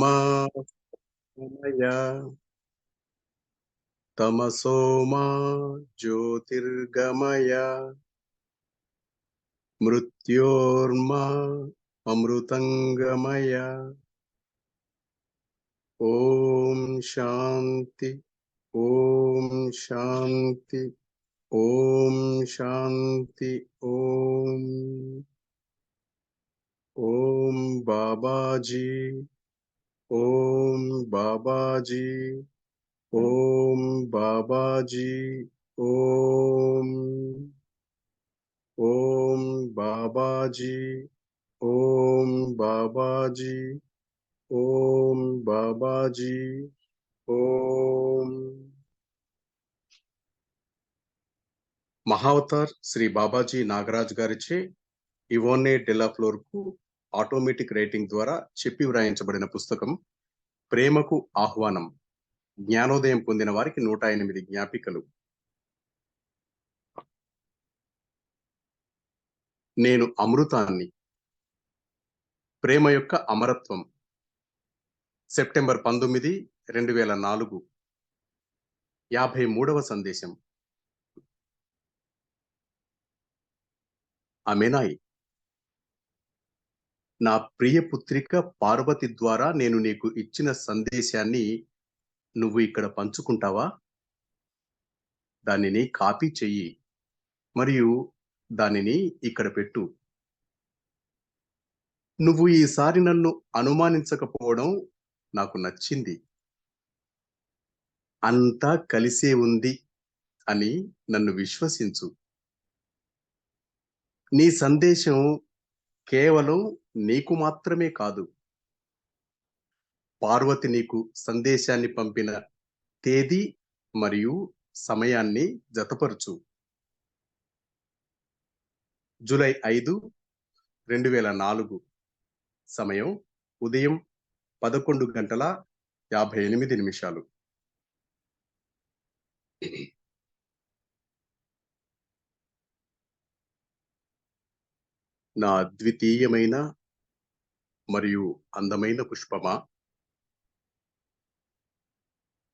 మా గమయ తమసో మా జ్యోతిర్గమయ మృత్యోర్మా అమృతంగమయ. ఓం శాంతి ఓం శాంతి ఓం శాంతి. ఓం ఓం బాబాజీ, ఓం బాబాజీ, ఓం బాబాజీ, ఓం ఓం బాబాజీ, ఓం బాబాజీ, ఓం బాబాజీ, ఓం. మహావతార్ శ్రీ బాబాజీ నాగరాజ్ గారిచే ఇవోనే డెలాఫ్లోర్ కు ఆటోమేటిక్ రైటింగ్ ద్వారా చెప్పి వ్రాయించబడిన పుస్తకం ప్రేమకు ఆహ్వానం. జ్ఞానోదయం పొందిన వారికి 108 జ్ఞాపికలు. నేను అమృతాన్ని. ప్రేమ యొక్క అమరత్వం. సెప్టెంబర్ 19, 2004. 53వ సందేశం. అమెనాయ్, నా ప్రియ పుత్రిక పార్వతి ద్వారా నేను నీకు ఇచ్చిన సందేశాన్ని నువ్వు ఇక్కడ పంచుకుంటావా? దానిని కాపీ చెయ్యి మరియు దానిని ఇక్కడ పెట్టు. నువ్వు ఈసారి నన్ను అనుమానించకపోవడం నాకు నచ్చింది. అంతా కలిసే ఉంది అని నన్ను విశ్వసించు. నీ సందేశం కేవలం నీకు మాత్రమే కాదు, పార్వతి నీకు సందేశాన్ని పంపిన తేదీ మరియు సమయాన్ని జతపరుచు. జూలై 5, 2004. సమయం ఉదయం 11:58. నా అద్వితీయమైన మరియు అందమైన పుష్పమా,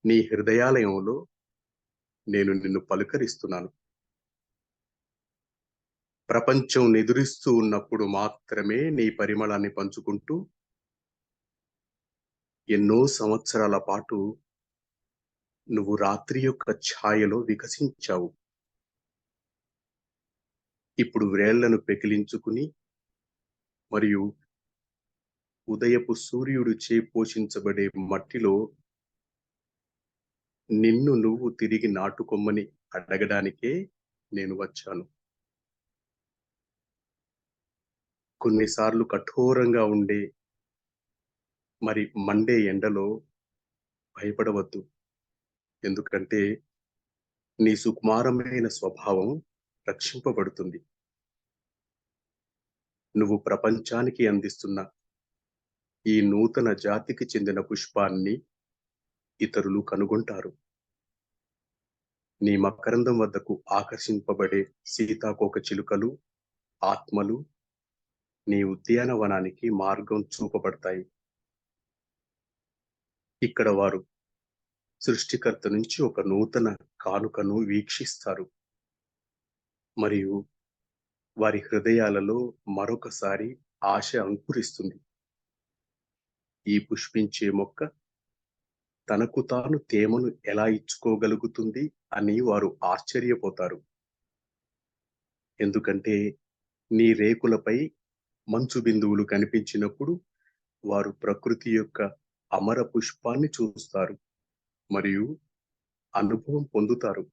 నీ హృదయాలయంలో నేను నిన్ను పలుకరిస్తున్నాను. ప్రపంచం నిదురిస్తూ ఉన్నప్పుడు మాత్రమే నీ పరిమళాన్ని పంచుకుంటూ ఎన్నో సంవత్సరాల పాటు నువ్వు రాత్రి యొక్క ఛాయలో వికసించావు. ఇప్పుడు వ్రేళ్లను పెకిలించుకుని మరియు ఉదయపు సూర్యుడు చే పోషించబడే మట్టిలో నిన్ను నువ్వు తిరిగి నాటుకొమ్మని అడగడానికే నేను వచ్చాను. కొన్నిసార్లు కఠోరంగా ఉండే మరి మండే ఎండలో భయపడవద్దు. ఎందుకంటే నీ సుకుమారమైన స్వభావం రక్షింపబడుతుంది. నువ్వు ప్రపంచానికి అందిస్తున్న ఈ నూతన జాతికి చెందిన పుష్పాన్ని ఇతరులు కనుగొంటారు. నీ మకరందం వద్దకు ఆకర్షింపబడే సీతాకోక చిలుకలు, ఆత్మలు నీ ఉద్యానవనానికి మార్గం చూపబడతాయి. ఇక్కడ వారు సృష్టికర్త నుంచి ఒక నూతన కానుకను వీక్షిస్తారు మరియు వారి హృదయాలలో మరొకసారి ఆశ అంకురిస్తుంది. ఈ పుష్పించే మొక్క తనకు తాను తేమను ఎలా ఇచ్చుకోగలుగుతుంది అని వారు ఆశ్చర్యపోతారు. ఎందుకంటే నీ రేకులపై మంచు బిందువులు కనిపించినప్పుడు వారు ప్రకృతి యొక్క అమర పుష్పాన్ని చూస్తారు మరియు అనుభవం పొందుతారు.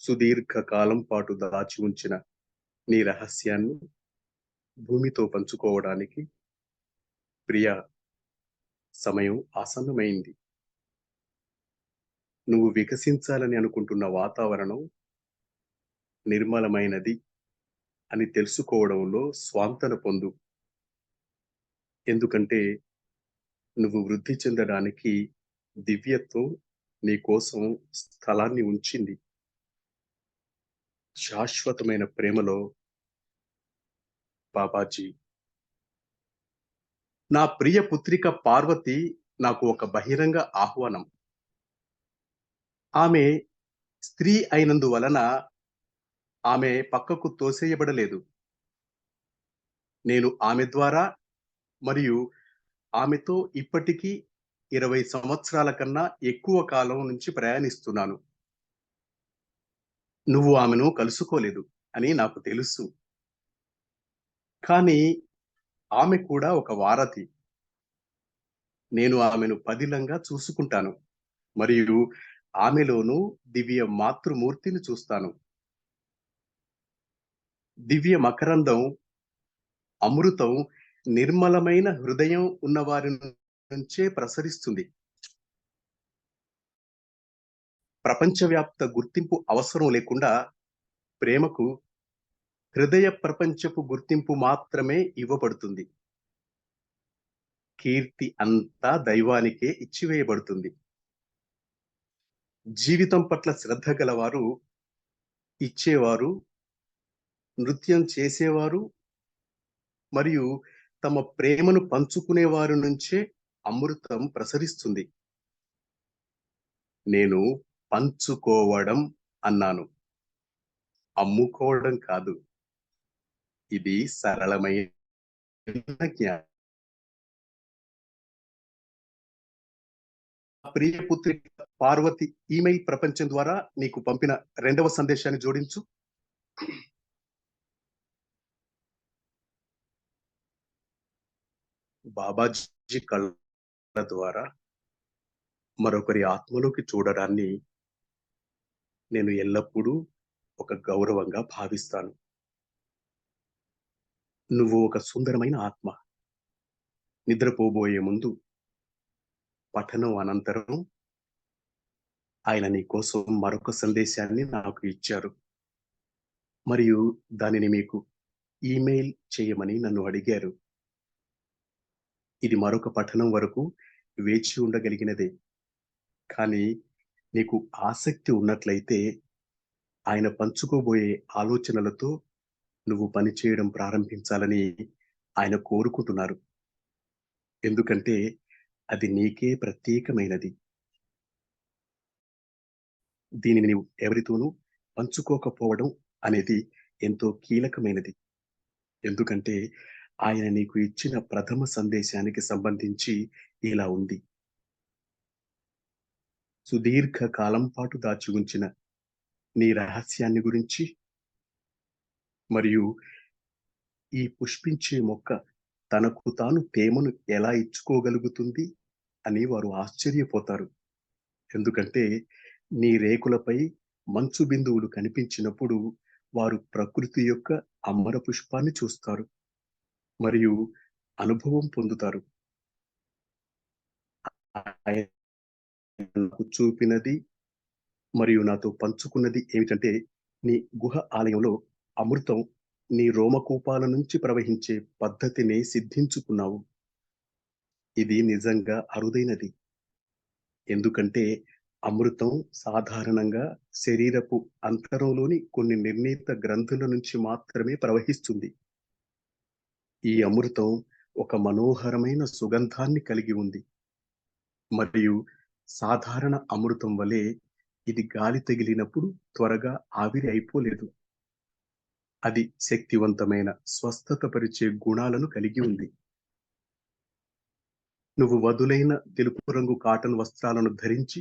సుదీర్ఘ కాలం పాటు దాచి ఉంచిన నీ రహస్యాన్ని భూమితో పంచుకోవడానికి ప్రియ, సమయం ఆసన్నమైంది. నువ్వు వికసించాలని అనుకుంటున్న వాతావరణం నిర్మలమైనది అని తెలుసుకోవడంలో స్వాంతన పొందు. ఎందుకంటే నువ్వు వృద్ధి చెందడానికి దివ్యత్వం నీ కోసం స్థలాన్ని ఉంచింది. శాశ్వతమైన ప్రేమలో బాబాజీ. నా ప్రియ పుత్రిక పార్వతి నాకు ఒక బహిరంగ ఆహ్వానం. ఆమె స్త్రీ అయినందువలన ఆమె పక్కకు తోసేయబడలేదు. నేను ఆమె ద్వారా మరియు ఆమెతో ఇప్పటికీ 20 సంవత్సరాల కన్నా ఎక్కువ కాలం నుంచి ప్రయాణిస్తున్నాను. నువ్వు ఆమెను కలుసుకోలేదు అని నాకు తెలుసు. కానీ ఆమె కూడా ఒక వారధి. నేను ఆమెను పదిలంగా చూసుకుంటాను. మరియు ఆమెలోను దివ్య మాతృమూర్తిని చూస్తాను. దివ్య మకరందం, అమృతం నిర్మలమైన హృదయం ఉన్నవారి నుంచే ప్రసరిస్తుంది. ప్రపంచవ్యాప్త గుర్తింపు అవసరం లేకుండా ప్రేమకు హృదయ ప్రపంచపు గుర్తింపు మాత్రమే ఇవ్వబడుతుంది. కీర్తి అంతా దైవానికే ఇచ్చివేయబడుతుంది. జీవితం పట్ల శ్రద్ధ గలవారు, ఇచ్చేవారు, నృత్యం చేసేవారు మరియు తమ ప్రేమను పంచుకునే వారి నుంచే అమృతం ప్రసరిస్తుంది. నేను పంచుకోవడం అన్నాను. అమ్ముకోవడం కాదు. ఇది సరళమైన జ్ఞానం. ప్రియ పుత్రి పార్వతి ఈమెయిల్ ప్రపంచం ద్వారా నీకు పంపిన రెండవ సందేశాన్ని జోడించు. బాబాజీ కళ్ళ ద్వారా మరొకరి ఆత్మలోకి చూడడాన్ని నేను ఎల్లప్పుడూ ఒక గౌరవంగా భావిస్తాను. నువ్వు ఒక సుందరమైన ఆత్మ. నిద్రపోబోయే ముందు పఠనం అనంతరం ఆయన నీ కోసం మరొక సందేశాన్ని నాకు ఇచ్చారు. మరియు దానిని మీకు ఈమెయిల్ చేయమని నన్ను అడిగారు. ఇది మరొక పఠనం వరకు వేచి ఉండగలిగినదే. కానీ నీకు ఆసక్తి ఉన్నట్లయితే ఆయన పంచుకోబోయే ఆలోచనలతో నువ్వు పనిచేయడం ప్రారంభించాలని ఆయన కోరుకుంటున్నారు. ఎందుకంటే అది నీకే ప్రత్యేకమైనది. దీనిని నీవు ఎవరితోనూ పంచుకోకపోవడం అనేది ఎంతో కీలకమైనది. ఎందుకంటే ఆయన నీకు ఇచ్చిన ప్రథమ సందేశానికి సంబంధించి ఇలా ఉంది. సుదీర్ఘ కాలం పాటు దాచి ఉంచిన నీ రహస్యాన్ని గురించి మరియు ఈ పుష్పించే మొక్క తనకు తాను తేమను ఎలా ఇచ్చుకోగలుగుతుంది అని వారు ఆశ్చర్యపోతారు. ఎందుకంటే నీ రేకులపై మంచు బిందువులు కనిపించినప్పుడు వారు ప్రకృతి యొక్క అమర పుష్పాన్ని చూస్తారు మరియు అనుభవం పొందుతారు. ఆయన నాకు చూపినది మరియు నాతో పంచుకున్నది ఏమిటంటే, నీ గుహ ఆలయంలో అమృతం నీ రోమకూపాల నుంచి ప్రవహించే పద్ధతిని సిద్ధించుకున్నావు. ఇది నిజంగా అరుదైనది. ఎందుకంటే అమృతం సాధారణంగా శరీరపు అంతరంలోని కొన్ని నిర్ణీత గ్రంథుల నుంచి మాత్రమే ప్రవహిస్తుంది. ఈ అమృతం ఒక మనోహరమైన సుగంధాన్ని కలిగి ఉంది మరియు సాధారణ అమృతం వలె ఇది గాలి తగిలినప్పుడు త్వరగా ఆవిరి అయిపోలేదు. అది శక్తివంతమైన స్వస్థత పరిచే గుణాలను కలిగి ఉంది. నువ్వు వదులైన తెలుపు రంగు కాటన్ వస్త్రాలను ధరించి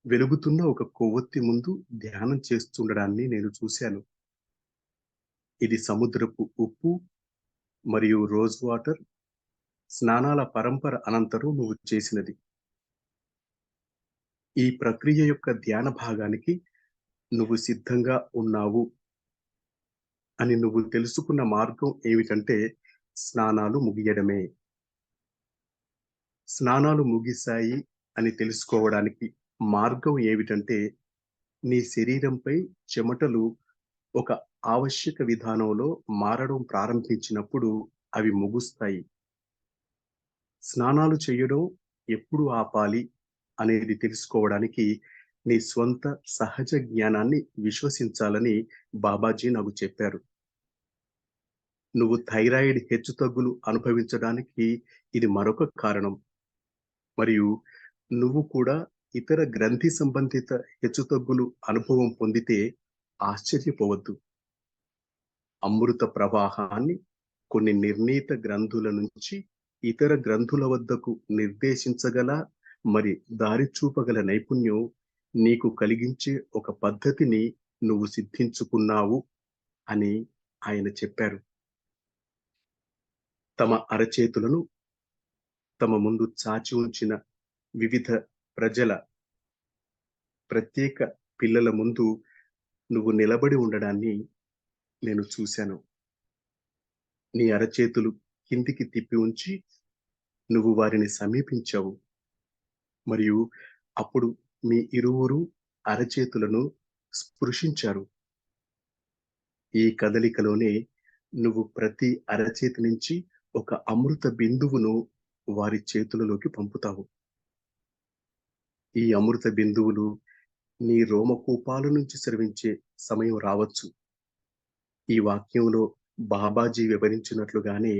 వెలుగుతున్న ఒక కొవ్వొత్తి ముందు ధ్యానం చేస్తుండడాన్ని నేను చూశాను. ఇది సముద్రపు ఉప్పు మరియు రోజ్ వాటర్ స్నానాల పరంపర అనంతరం నువ్వు చేసినది. ఈ ప్రక్రియ యొక్క ధ్యాన భాగానికి నువ్వు సిద్ధంగా ఉన్నావు అని నువ్వు తెలుసుకున్న మార్గం ఏమిటంటే స్నానాలు ముగియడమే. స్నానాలు ముగిశాయి అని తెలుసుకోవడానికి మార్గం ఏమిటంటే నీ శరీరంపై చెమటలు ఒక ఆవశ్యక విధానంలో మారడం ప్రారంభించినప్పుడు అవి ముగుస్తాయి. స్నానాలు చేయడం ఎప్పుడు ఆపాలి అనేది తెలుసుకోవడానికి నీ స్వంత సహజ జ్ఞానాన్ని విశ్వసించాలని బాబాజీ నాకు చెప్పారు. నువ్వు థైరాయిడ్ హెచ్చుతగ్గులు అనుభవించడానికి ఇది మరొక కారణం. మరియు నువ్వు కూడా ఇతర గ్రంథి సంబంధిత హెచ్చుతగ్గులు అనుభవం పొందితే ఆశ్చర్యపోవద్దు. అమృత ప్రవాహాన్ని కొన్ని నిర్ణీత గ్రంథుల నుంచి ఇతర గ్రంథుల వద్దకు నిర్దేశించగల మరి దారి చూపగల నైపుణ్యం నీకు కలిగించే ఒక పద్ధతిని నువ్వు సిద్ధించుకున్నావు అని ఆయన చెప్పారు. తమ అరచేతులను తమ ముందు చాచి ఉంచిన వివిధ ప్రజల ప్రత్యేక పిల్లల ముందు నువ్వు నిలబడి ఉండడాన్ని నేను చూశాను. నీ అరచేతులు కిందికి తిప్పి ఉంచి నువ్వు వారిని సమీపించావు. మరియు అప్పుడు మీ ఇరువురు అరచేతులను స్పృశించారు. ఈ కదలికలోనే నువ్వు ప్రతి అరచేతి నుంచి ఒక అమృత బిందువును వారి చేతులలోకి పంపుతావు. ఈ అమృత బిందువులు నీ రోమకూపాల నుంచి స్రవించే సమయం రావచ్చు. ఈ వాక్యంలో బాబాజీ వివరించినట్లుగానే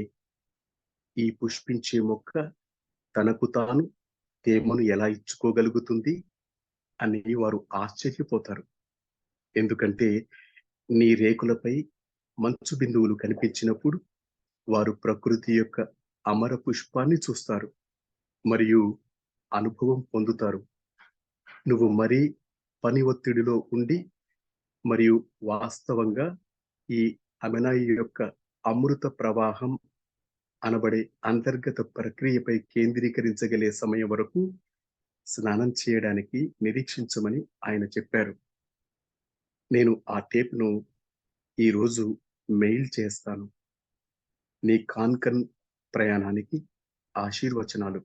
ఈ పుష్పించే మొక్క తనకు తాను తేమను ఎలా ఇచ్చుకోగలుగుతుంది అని వారు ఆశ్చర్యపోతారు. ఎందుకంటే నీ రేకులపై మంచు బిందువులు కనిపించినప్పుడు వారు ప్రకృతి యొక్క అమర పుష్పాన్ని చూస్తారు మరియు అనుభవం పొందుతారు. నువ్వు మరీ పని ఒత్తిడిలో ఉండి మరియు వాస్తవంగా ఈ అమెనాయి యొక్క అమృత ప్రవాహం అనబడే అంతర్గత ప్రక్రియపై కేంద్రీకరించగలే సమయం వరకు స్నానం చేయడానికి నిరీక్షించమని ఆయన చెప్పారు. నేను ఆ టేప్ను ఈరోజు మెయిల్ చేస్తాను. నీ కాన్కన్ ప్రయాణానికి ఆశీర్వచనాలు.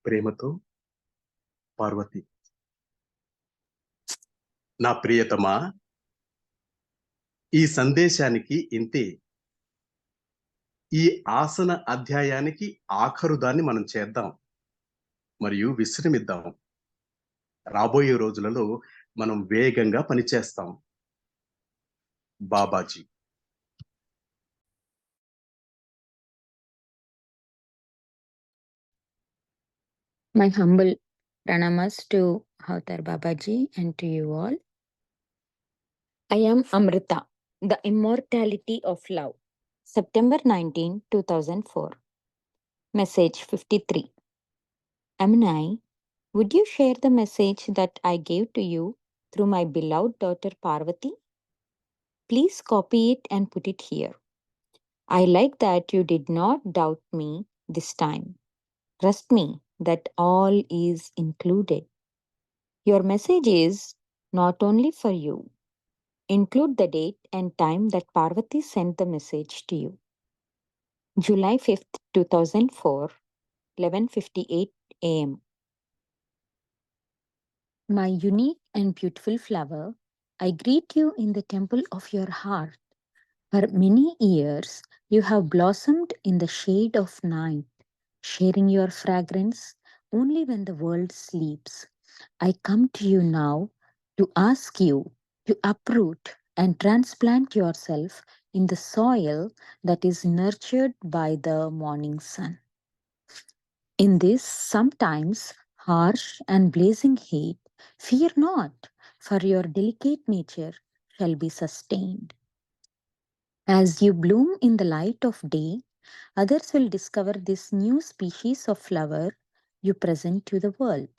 ప్రేమతో పార్వతి. నా ప్రియతమా, ఈ సందేశానికి ఇంతే. ఈ ఆసన అధ్యాయానికి ఆఖరు దాన్ని మనం చేద్దాం మరియు విశ్రమిద్దాం. రాబోయే రోజులలో మనం వేగంగా పనిచేస్తాం. Babaji. My humble pranamas to Avatar Babaji and to you all. I am Amrita, the immortality of love. September 19, 2004. Message 53. Aminai, would you share the message that I gave to you through my beloved daughter Parvati? Please copy it and put it here. I like that you did not doubt me this time. Trust me that all is included. Your message is not only for you. Include the date and time that Parvati sent the message to you. July 5th, 2004, 11:58 a.m. My unique and beautiful flower, I greet you in the temple of your heart. For many years, you have blossomed in the shade of night, sharing your fragrance only when the world sleeps. I come to you now to ask you to uproot and transplant yourself in the soil that is nurtured by the morning sun. In this sometimes harsh and blazing heat, fear not, for your delicate nature shall be sustained. As you bloom in the light of day, others will discover this new species of flower you present to the world.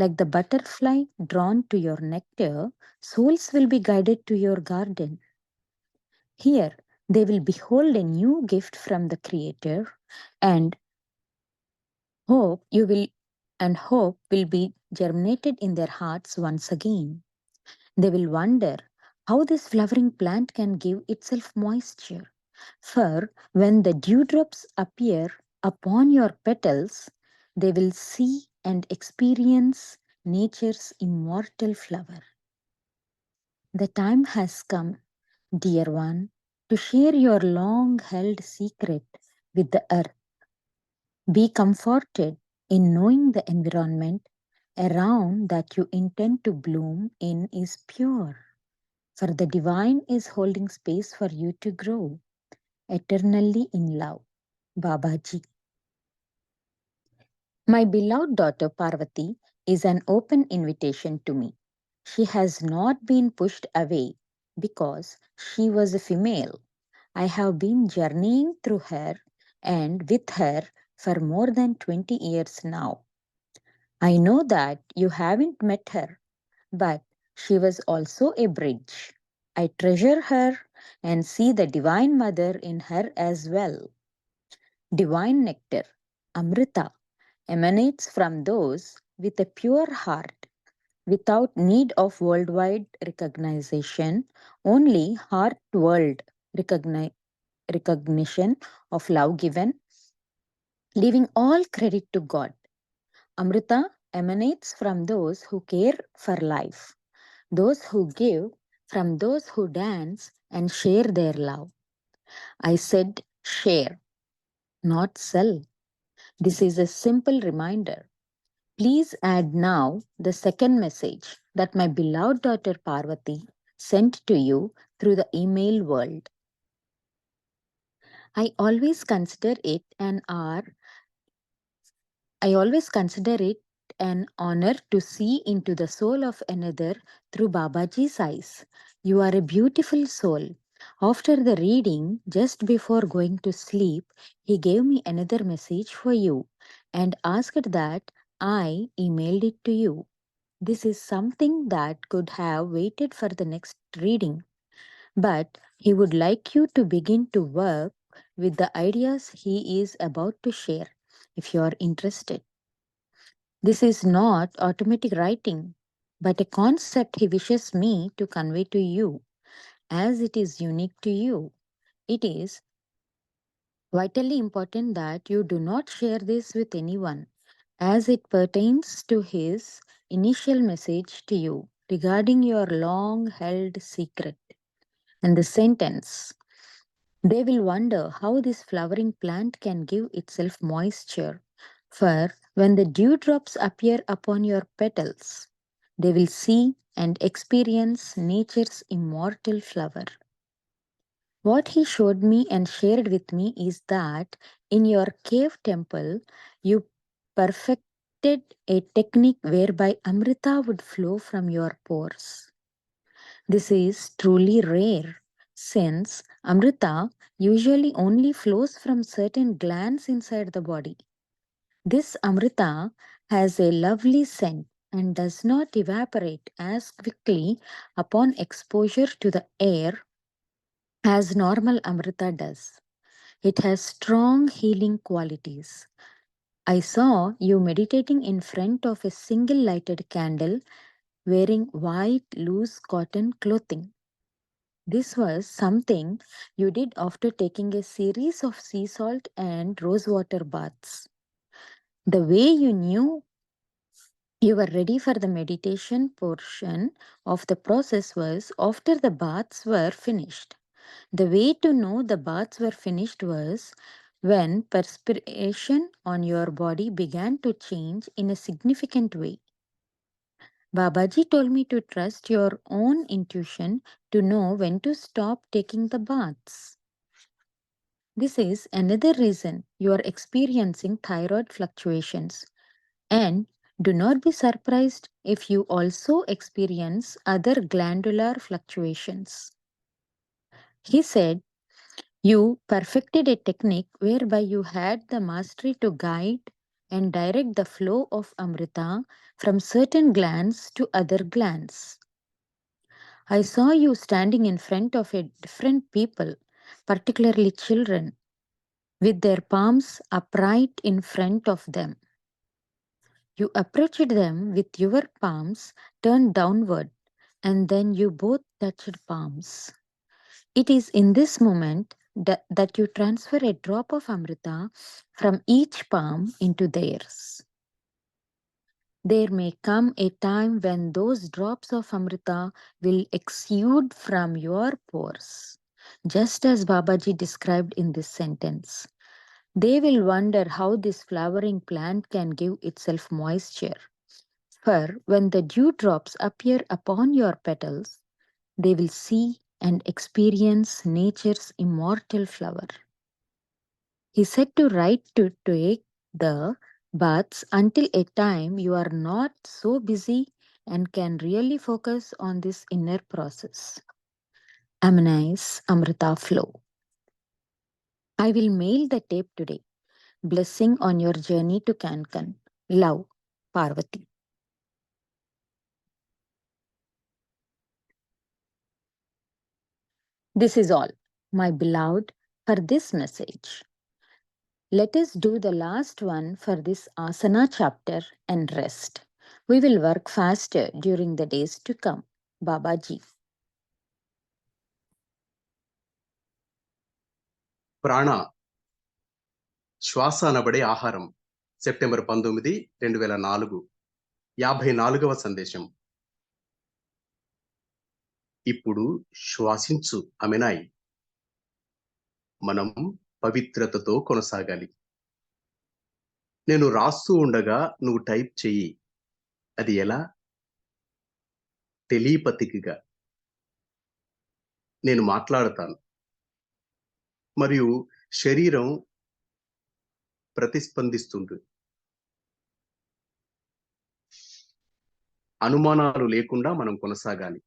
Like the butterfly drawn to your nectar, souls will be guided to your garden. Here, they will behold a new gift from the Creator, and hope will be germinated in their hearts once again. They will wonder how this flowering plant can give itself moisture. For when the dewdrops appear upon your petals, they will see and experience nature's immortal flower. The time has come, dear one, to share your long-held secret with the earth. Be comforted in knowing the environment around that you intend to bloom in is pure, for the divine is holding space for you to grow. eternally in love. Babaji. My beloved daughter Parvati is an open invitation to me. She has not been pushed away because she was a female. I have been journeying through her and with her for more than 20 years now. I know that you haven't met her, but she was also a bridge. I treasure her and see the Divine Mother in her as well. Divine nectar, Amrita, emanates from those with a pure heart, without need of worldwide recognition, only heart world recognition of love given, leaving all credit to God. Amrita emanates from those who care for life, those who give, from those who dance and share their love. I said share, not sell. This is a simple reminder. Please add now the second message that my beloved daughter Parvati sent to you through the email world. I always consider it an hour. I always consider it an honor to see into the soul of another through Babaji's eyes. You are a beautiful soul. After the reading, just before going to sleep, he gave me another message for you and asked that I emailed it to you. This is something that could have waited for the next reading, but he would like you to begin to work with the ideas he is about to share if you are interested. This is not automatic writing, but a concept he wishes me to convey to you as it is unique to you. It is vitally important that you do not share this with anyone as it pertains to his initial message to you regarding your long held secret. And the sentence, they will wonder how this flowering plant can give itself moisture. For when the dewdrops appear upon your petals, they will see and experience nature's immortal flower. What he showed me and shared with me is that in your cave temple, you perfected a technique whereby Amrita would flow from your pores. This is truly rare since Amrita usually only flows from certain glands inside the body. This Amrita has a lovely scent and does not evaporate as quickly upon exposure to the air as normal Amrita does. It has strong healing qualities. I saw you meditating in front of a single lighted candle wearing white loose cotton clothing. This was something you did after taking a series of sea salt and rosewater baths. The way you knew you were ready for the meditation portion of the process was after the baths were finished. The way to know the baths were finished was when perspiration on your body began to change in a significant way. Babaji told me to trust your own intuition to know when to stop taking the baths. This is another reason you are experiencing thyroid fluctuations. And do not be surprised if you also experience other glandular fluctuations. He said, you perfected a technique whereby you had the mastery to guide and direct the flow of Amrita from certain glands to other glands. I saw you standing in front of a different people, particularly children, with their palms upright in front of them. You approached them with your palms turned downward, and then you both touched palms. It is in this moment that you transfer a drop of Amrita from each palm into theirs. There may come a time when those drops of Amrita will exude from your pores, just as Babaji described in this sentence. They will wonder how this flowering plant can give itself moisture. For when the dewdrops appear upon your petals, they will see and experience nature's immortal flower. He said to write to take the baths until a time you are not so busy and can really focus on this inner process. Amanize Amrita Flow. I will mail the tape today. Blessing on your journey to Kankan. Love, Parvati. This is all, my beloved, for this message. Let us do the last one for this asana chapter and rest. We will work faster during the days to come. Babaji. ప్రాణ శ్వాస అనబడే ఆహారం. September 19, 2004. 54వ సందేశం. ఇప్పుడు శ్వాసించు అమెనాయ్. మనం పవిత్రతతో కొనసాగాలి. నేను రాస్తూ ఉండగా నువ్వు టైప్ చెయ్యి. అది ఎలా? టెలీపతికిగా. నేను మాట్లాడతాను మరియు శరీరం ప్రతిస్పందిస్తుంది. అనుమానాలు లేకుండా మనం కొనసాగాలి.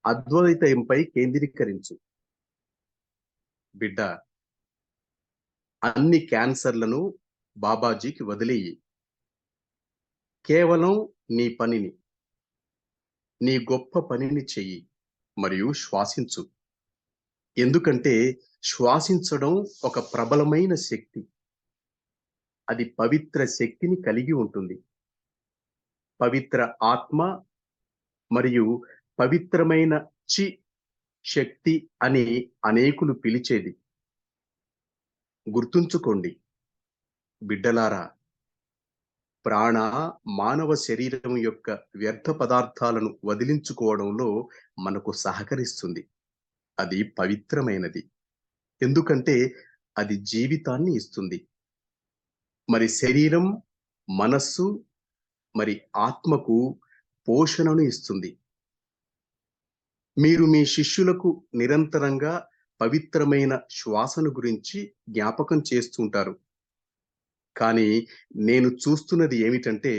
అద్వైతంపై కేంద్రీకరించు. బిడ్డ, అన్ని క్యాన్సర్లను బాబాజీకి వదిలేయి. కేవలం నీ పనిని, నీ గొప్ప పనిని చెయ్యి మరియు శ్వాసించు. ఎందుకంటే శ్వాసించడం ఒక ప్రబలమైన శక్తి. అది పవిత్ర శక్తిని కలిగి ఉంటుంది. పవిత్ర ఆత్మ మరియు పవిత్రమైన చి శక్తి అని అనేకులు పిలిచేది. గుర్తుంచుకోండి బిడ్డలారా, ప్రాణ మానవ శరీరం యొక్క వ్యర్థ పదార్థాలను వదిలించుకోవడంలో మనకు సహకరిస్తుంది. అది పవిత్రమైనది, ఎందుకంటే అది జీవితాన్ని ఇస్తుంది. మరి శరీరం, మనస్సు మరి ఆత్మకు పోషణను ఇస్తుంది. మీరు మీ శిష్యులకు నిరంతరంగా పవిత్రమైన శ్వాసను గురించి జ్ఞాపకం చేస్తుంటారు. కానీ నేను చూస్తున్నది ఏమిటంటే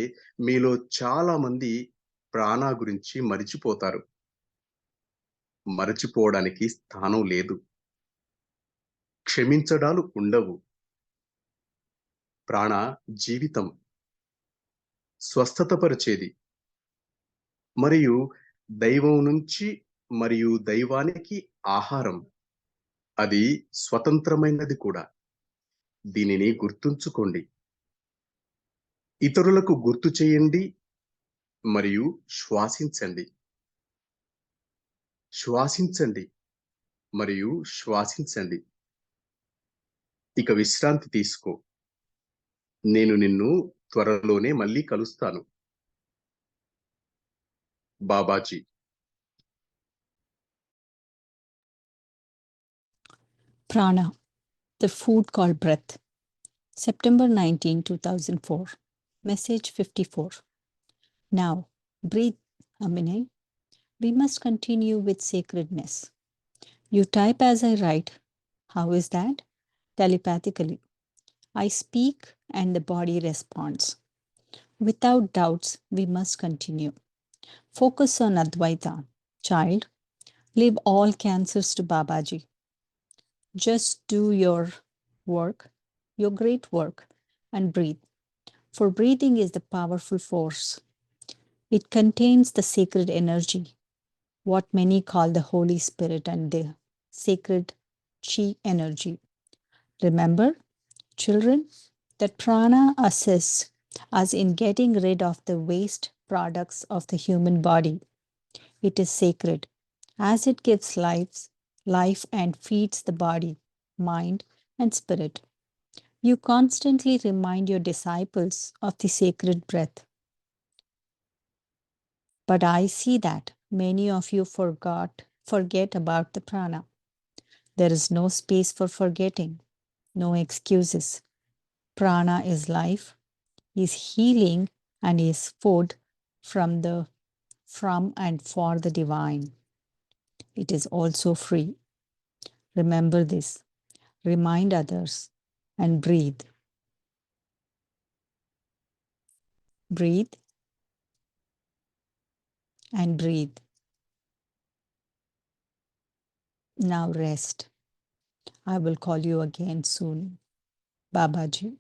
మీలో చాలా మంది ప్రాణ గురించి మరిచిపోతారు. మరచిపోవడానికి స్థానం లేదు. క్షమించడాలు ఉండవు. ప్రాణ జీవితం, స్వస్థతపరిచేది మరియు దైవం నుంచి మరియు దైవానికి ఆహారం. అది స్వతంత్రమైనది కూడా. దీనిని గుర్తుంచుకోండి. ఇతరులకు గుర్తు చేయండి మరియు శ్వాసించండి. శ్వాసించండి మరియు శ్వాసించండి. ఇక విశ్రాంతి తీసుకో. నేను నిన్ను త్వరలోనే మళ్ళీ కలుస్తాను. Babaji. Prana, the food called breath. September 19, 2004. Message 54. Now, breathe, Aminai. We must continue with sacredness. You type as I write. How is that? Telepathically. I speak and the body responds. Without doubts, we must continue. Focus on Advaita. Child, leave all cancers to Babaji. Just do your work, your great work, and breathe. For breathing is the powerful force. It contains the sacred energy, what many call the Holy Spirit and the sacred Chi energy. Remember, children, that prana assists us in getting rid of the waste products of the human body. It is sacred, as it gives life and feeds the body, mind, and spirit. You constantly remind your disciples of the sacred breath. But I see that many of you forget about the prana. There is no space for forgetting, no excuses. Prana is life, is healing, and is food from and for the divine. It is also free. Remember this. Remind others and breathe. Breathe and breathe. Now rest. I will call you again soon. Babaji.